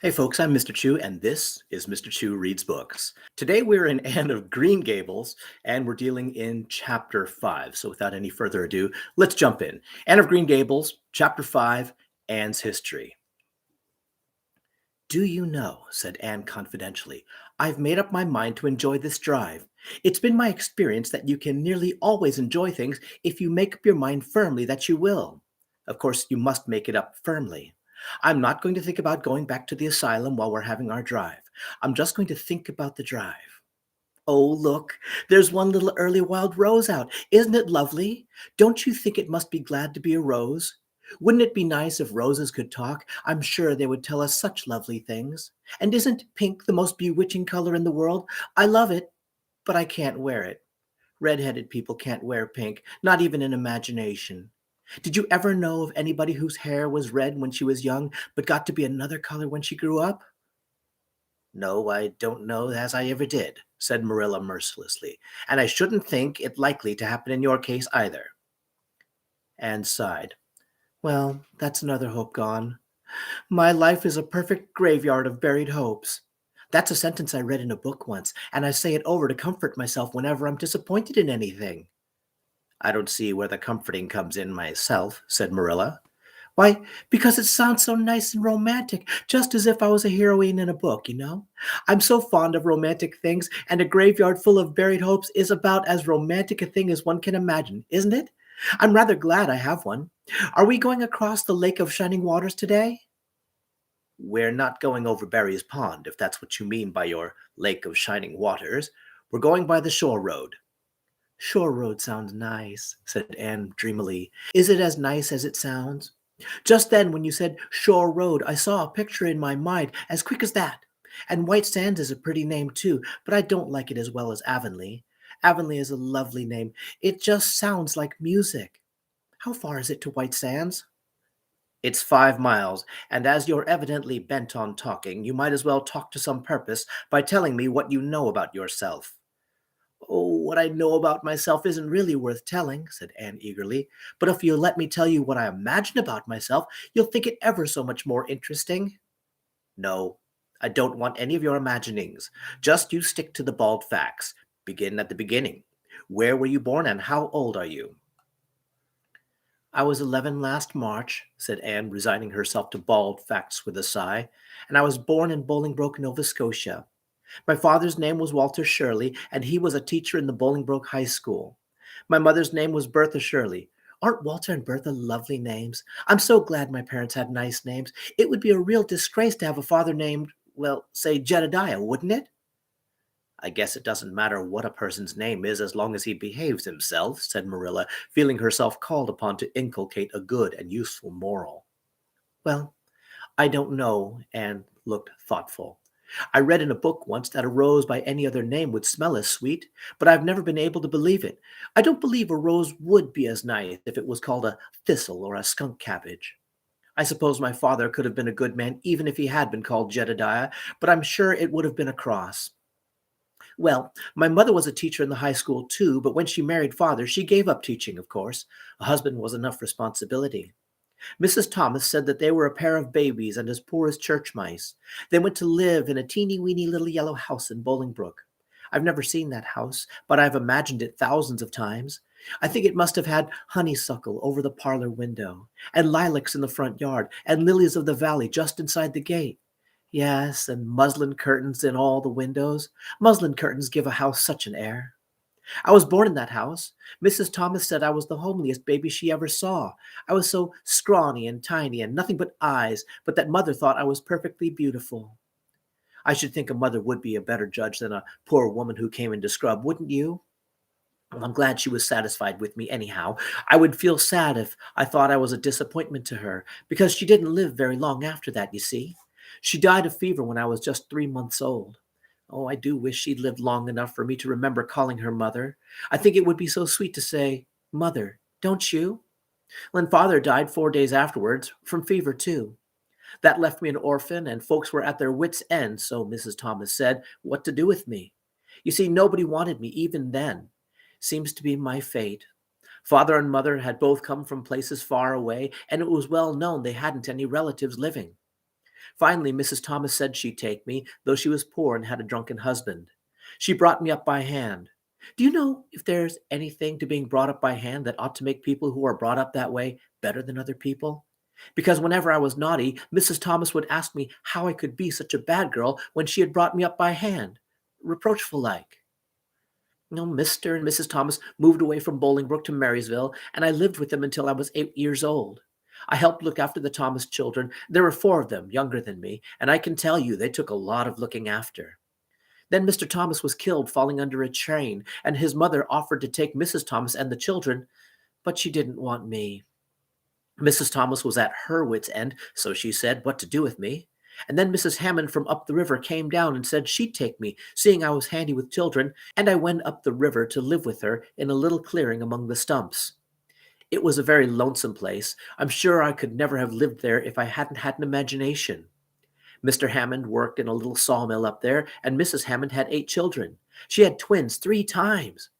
Hey folks, I'm Mr. Chu, and this is Mr. Chu Reads Books. Today we're in Anne of Green Gables, and we're dealing in Chapter 5. So without any further ado, let's jump in. Anne of Green Gables, Chapter 5, Anne's History. "Do you know," said Anne confidentially, "I've made up my mind to enjoy this drive. It's been my experience that you can nearly always enjoy things if you make up your mind firmly that you will. Of course, you must make it up firmly. I'm not going to think about going back to the asylum while we're having our drive. I'm just going to think about the drive. Oh, look, there's one little early wild rose out. Isn't it lovely? Don't you think it must be glad to be a rose? Wouldn't it be nice if roses could talk? I'm sure they would tell us such lovely things. And isn't pink the most bewitching color in the world? I love it, but I can't wear it. Red-headed people can't wear pink, not even in imagination. Did you ever know of anybody whose hair was red when she was young, but got to be another color when she grew up?" "No, I don't know as I ever did," said Marilla mercilessly, "and I shouldn't think it likely to happen in your case either." Anne sighed. "Well, that's another hope gone. My life is a perfect graveyard of buried hopes. That's a sentence I read in a book once, and I say it over to comfort myself whenever I'm disappointed in anything." "I don't see where the comforting comes in myself," said Marilla. "Why, because it sounds so nice and romantic, just as if I was a heroine in a book, you know? I'm so fond of romantic things, and a graveyard full of buried hopes is about as romantic a thing as one can imagine, isn't it? I'm rather glad I have one. Are we going across the Lake of Shining Waters today?" "We're not going over Barry's Pond, if that's what you mean by your Lake of Shining Waters. We're going by the shore road." "Shore road sounds nice," said Anne dreamily. "Is it as nice as it sounds? Just then, when you said Shore Road, I saw a picture in my mind as quick as that. And White Sands is a pretty name, too, but I don't like it as well as Avonlea. Avonlea is a lovely name. It just sounds like music. How far is it to White Sands?" "It's 5 miles, and as you're evidently bent on talking, you might as well talk to some purpose by telling me what you know about yourself." "Oh, what I know about myself isn't really worth telling," said Anne eagerly. "But if you'll let me tell you what I imagine about myself, you'll think it ever so much more interesting." "No, I don't want any of your imaginings. Just you stick to the bald facts. Begin at the beginning. Where were you born and how old are you?" "I was 11 last March," said Anne, resigning herself to bald facts with a sigh, "and I was born in Bolingbroke, Nova Scotia. My father's name was Walter Shirley, and he was a teacher in the Bolingbroke High School. My mother's name was Bertha Shirley. Aren't Walter and Bertha lovely names? I'm so glad my parents had nice names. It would be a real disgrace to have a father named, well, say Jedediah, wouldn't it?" "I guess it doesn't matter what a person's name is as long as he behaves himself," said Marilla, feeling herself called upon to inculcate a good and useful moral. "Well, I don't know," Anne looked thoughtful. "I read in a book once that a rose by any other name would smell as sweet, but I've never been able to believe it. I don't believe a rose would be as nice if it was called a thistle or a skunk cabbage. I suppose my father could have been a good man even if he had been called Jedediah, but I'm sure it would have been a cross. Well, my mother was a teacher in the high school too, but when she married father, she gave up teaching, of course. A husband was enough responsibility. Mrs. Thomas said that they were a pair of babies and as poor as church mice. They went to live in a teeny-weeny little yellow house in Bolingbroke. I've never seen that house, but I've imagined it thousands of times. I think it must have had honeysuckle over the parlor window, and lilacs in the front yard, and lilies of the valley just inside the gate. Yes, and muslin curtains in all the windows. Muslin curtains give a house such an air. I was born in that house. Mrs. Thomas said I was the homeliest baby she ever saw. I was so scrawny and tiny and nothing but eyes, but that mother thought I was perfectly beautiful. I should think a mother would be a better judge than a poor woman who came into scrub, wouldn't you? Well, I'm glad she was satisfied with me anyhow. I would feel sad if I thought I was a disappointment to her, because she didn't live very long after that, you see. She died of fever when I was just 3 months old. Oh, I do wish she'd lived long enough for me to remember calling her mother. I think it would be so sweet to say, Mother, don't you? When father died 4 days afterwards, from fever too. That left me an orphan, and folks were at their wits' end, so Mrs. Thomas said, what to do with me. You see, nobody wanted me even then. Seems to be my fate. Father and mother had both come from places far away, and it was well known they hadn't any relatives living. Finally, Mrs. Thomas said she'd take me, though she was poor and had a drunken husband. She brought me up by hand. Do you know if there's anything to being brought up by hand that ought to make people who are brought up that way better than other people? Because whenever I was naughty, Mrs. Thomas would ask me how I could be such a bad girl when she had brought me up by hand, reproachful like. Mr. and Mrs. Thomas moved away from Bolingbroke to Marysville, and I lived with them until I was 8 years old. I helped look after the Thomas children. There were four of them, younger than me, and I can tell you they took a lot of looking after. Then Mr. Thomas was killed falling under a train, and his mother offered to take Mrs. Thomas and the children, but she didn't want me. Mrs. Thomas was at her wits' end, so she said, what to do with me. And then Mrs. Hammond from up the river came down and said she'd take me, seeing I was handy with children, and I went up the river to live with her in a little clearing among the stumps. It was a very lonesome place. I'm sure I could never have lived there if I hadn't had an imagination. Mr. Hammond worked in a little sawmill up there, and Mrs. Hammond had 8 children. She had twins 3 times.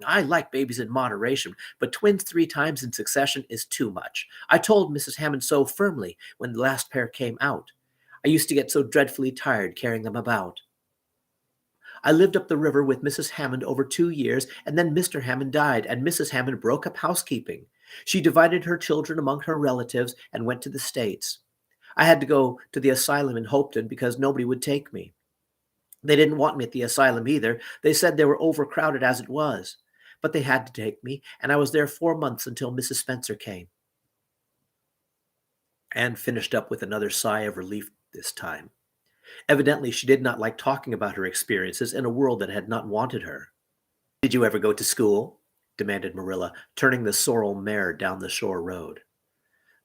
I like babies in moderation, but twins 3 times in succession is too much. I told Mrs. Hammond so firmly when the last pair came out. I used to get so dreadfully tired carrying them about. I lived up the river with Mrs. Hammond over 2 years, and then Mr. Hammond died, and Mrs. Hammond broke up housekeeping. She divided her children among her relatives and went to the States. I had to go to the asylum in Hopeton because nobody would take me. They didn't want me at the asylum either. They said they were overcrowded as it was. But they had to take me, and I was there 4 months until Mrs. Spencer came. Anne finished up with another sigh of relief this time. Evidently, she did not like talking about her experiences in a world that had not wanted her. "Did you ever go to school?" demanded Marilla, turning the sorrel mare down the shore road.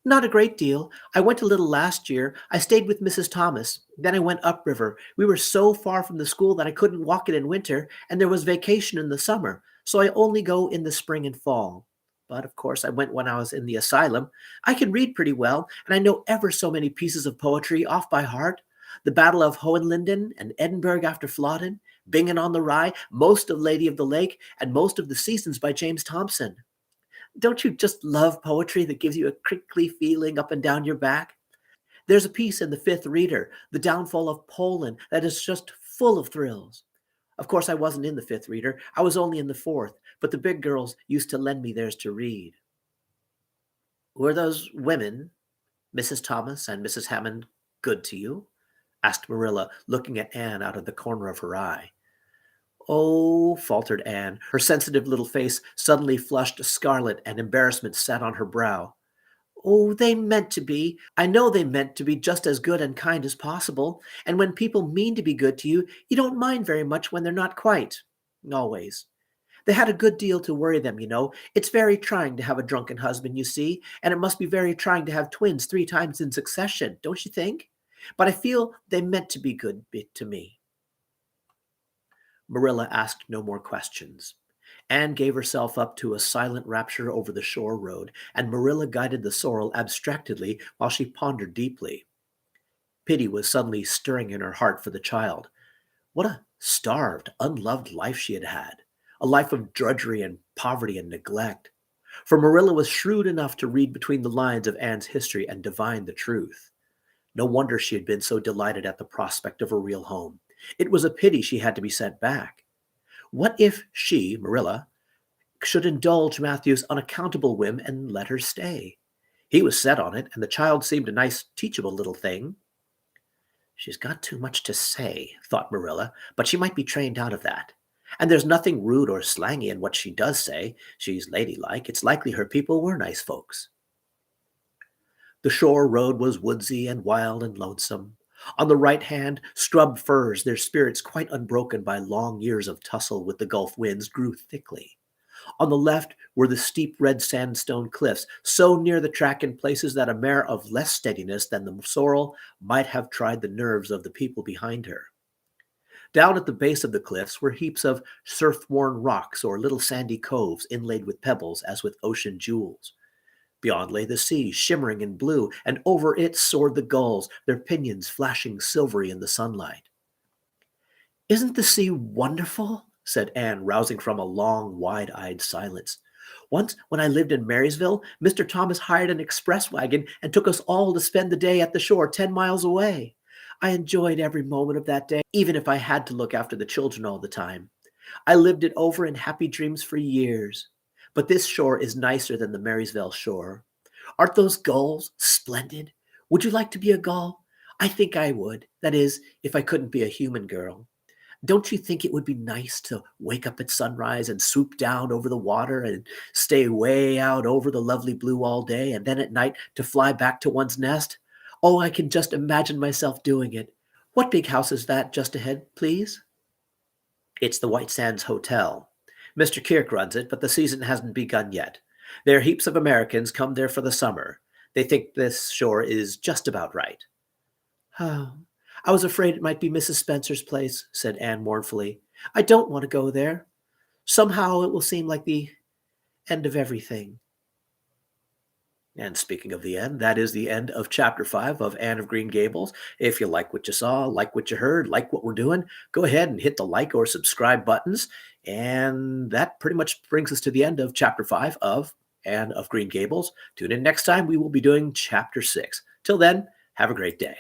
"Not a great deal. I went a little last year. I stayed with Mrs. Thomas. Then I went upriver. We were so far from the school that I couldn't walk it in winter, and there was vacation in the summer, so I only go in the spring and fall. But of course I went when I was in the asylum. I can read pretty well, and I know ever so many pieces of poetry off by heart. The Battle of Hohenlinden and Edinburgh after Flodden, Bingen on the Rye, most of Lady of the Lake, and most of the Seasons by James Thomson. Don't you just love poetry that gives you a crinkly feeling up and down your back? There's a piece in the Fifth Reader, The Downfall of Poland, that is just full of thrills. Of course, I wasn't in the Fifth Reader. I was only in the fourth, but the big girls used to lend me theirs to read." "Were those women, Mrs. Thomas and Mrs. Hammond, good to you?" asked Marilla, looking at Anne out of the corner of her eye. "Oh," faltered Anne. Her sensitive little face suddenly flushed scarlet and embarrassment sat on her brow. "Oh, they meant to be. I know they meant to be just as good and kind as possible. And when people mean to be good to you, you don't mind very much when they're not quite. Always. They had a good deal to worry them, you know. It's very trying to have a drunken husband, you see, and it must be very trying to have twins 3 times in succession, don't you think? But I feel they meant to be good to me." Marilla asked no more questions. Anne gave herself up to a silent rapture over the shore road, and Marilla guided the sorrel abstractedly while she pondered deeply. Pity was suddenly stirring in her heart for the child. What a starved, unloved life she had had, a life of drudgery and poverty and neglect. For Marilla was shrewd enough to read between the lines of Anne's history and divine the truth. No wonder she had been so delighted at the prospect of a real home. It was a pity she had to be sent back. What if she, Marilla, should indulge Matthew's unaccountable whim and let her stay? He was set on it, and the child seemed a nice, teachable little thing. "She's got too much to say," thought Marilla, "but she might be trained out of that. And there's nothing rude or slangy in what she does say. She's ladylike. It's likely her people were nice folks." The shore road was woodsy and wild and lonesome. On the right hand, scrub firs, their spirits quite unbroken by long years of tussle with the Gulf winds, grew thickly. On the left were the steep red sandstone cliffs, so near the track in places that a mare of less steadiness than the sorrel might have tried the nerves of the people behind her. Down at the base of the cliffs were heaps of surf-worn rocks or little sandy coves inlaid with pebbles as with ocean jewels. Beyond lay the sea, shimmering in blue, and over it soared the gulls, their pinions flashing silvery in the sunlight. "Isn't the sea wonderful?" said Anne, rousing from a long, wide-eyed silence. Once, when I lived in Marysville, Mr. Thomas hired an express wagon and took us all to spend the day at the shore 10 miles away. I enjoyed every moment of that day, even if I had to look after the children all the time. I lived it over in happy dreams for years. But this shore is nicer than the Marysville shore. Aren't those gulls splendid? Would you like to be a gull? I think I would. That is, if I couldn't be a human girl. Don't you think it would be nice to wake up at sunrise and swoop down over the water and stay way out over the lovely blue all day, and then at night to fly back to one's nest? Oh, I can just imagine myself doing it. What big house is that just ahead, please? It's the White Sands Hotel. Mr. Kirk runs it, but the season hasn't begun yet. There are heaps of Americans come there for the summer. They think this shore is just about right. Oh, I was afraid it might be Mrs. Spencer's place, said Anne mournfully. I don't want to go there. Somehow it will seem like the end of everything. And speaking of the end, that is the end of chapter 5 of Anne of Green Gables. If you like what you saw, like what you heard, like what we're doing, go ahead and hit the like or subscribe buttons. And that pretty much brings us to the end of chapter 5 of Anne of Green Gables. Tune in next time. We will be doing chapter 6. Till then, have a great day.